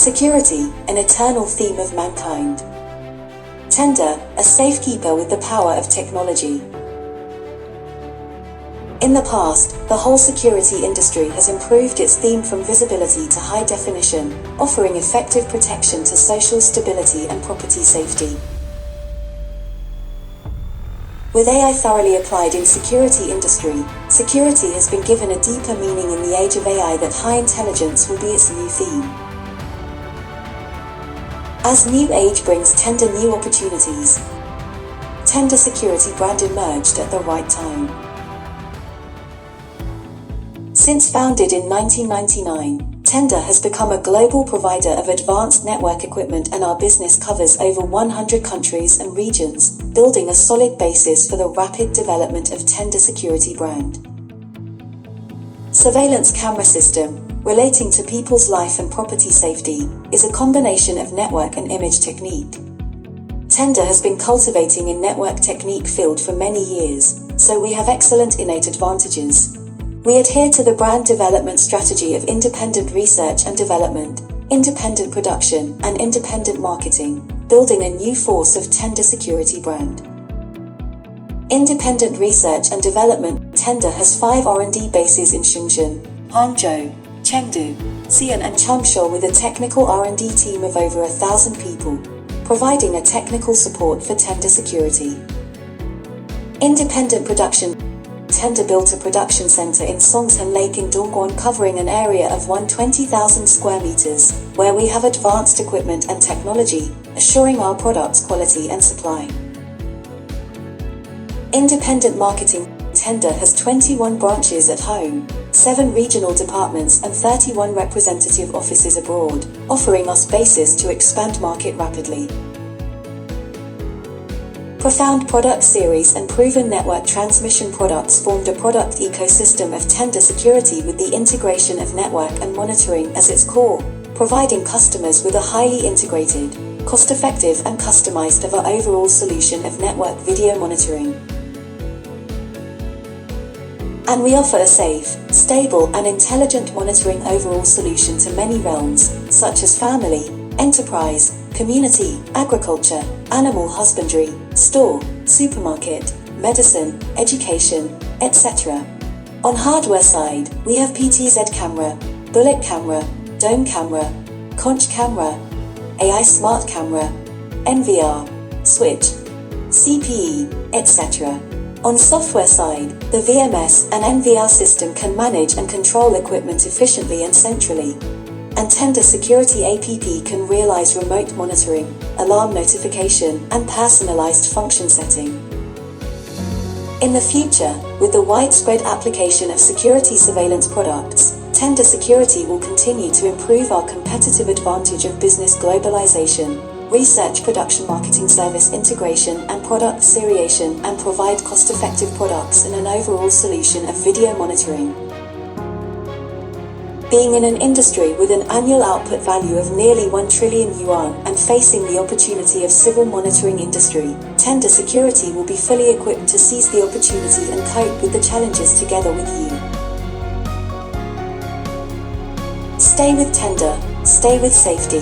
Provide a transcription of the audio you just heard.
Security, an eternal theme of mankind. Tenda, a safekeeper with the power of technology. In the past, the whole security industry has improved its theme from visibility to high definition, offering effective protection to social stability and property safety. With AI thoroughly applied in security industry, security has been given a deeper meaning in the age of AI that high intelligence will be its new theme. As new age brings Tenda new opportunities, Tenda security brand emerged at the right time. Since founded in 1999, Tenda has become a global provider of advanced network equipment, and our business covers over 100 countries and regions, building a solid basis for the rapid development of Tenda security brand. Surveillance camera system, relating to people's life and property safety, is a combination of network and image technique. Tenda has been cultivating in network technique field for many years, so we have excellent innate advantages. We adhere to the brand development strategy of independent research and development, independent production, and independent marketing, building a new force of Tenda security brand. Independent research and development. Tenda has 5 R&D bases in Shenzhen, Hangzhou, Chengdu, Xi'an and Changsha, with a technical R&D team of over 1,000 people, providing a technical support for Tenda security. Independent production. Tenda built a production center in Songshan Lake in Dongguan, covering an area of 120,000 square meters, where we have advanced equipment and technology, assuring our products' quality and supply. Independent marketing. Tenda has 21 branches at home, 7 regional departments and 31 representative offices abroad, offering us basis to expand market rapidly. Profound product series and proven network transmission products formed a product ecosystem of Tenda security with the integration of network and monitoring as its core, providing customers with a highly integrated, cost-effective and customized of our overall solution of network video monitoring. And we offer a safe, stable and intelligent monitoring overall solution to many realms, such as family, enterprise, community, agriculture, animal husbandry, store, supermarket, medicine, education, etc. On hardware side, we have PTZ camera, bullet camera, dome camera, conch camera, AI smart camera, NVR, switch, CPE, etc. On software side, the VMS and NVR system can manage and control equipment efficiently and centrally. And Tenda Security APP can realize remote monitoring, alarm notification, and personalized function setting. In the future, with the widespread application of security surveillance products, Tenda Security will continue to improve our competitive advantage of business globalization, research production marketing service integration and product seriation, and provide cost-effective products and an overall solution of video monitoring. Being in an industry with an annual output value of nearly 1 trillion yuan and facing the opportunity of civil monitoring industry, Tenda Security will be fully equipped to seize the opportunity and cope with the challenges together with you. Stay with Tenda, stay with safety.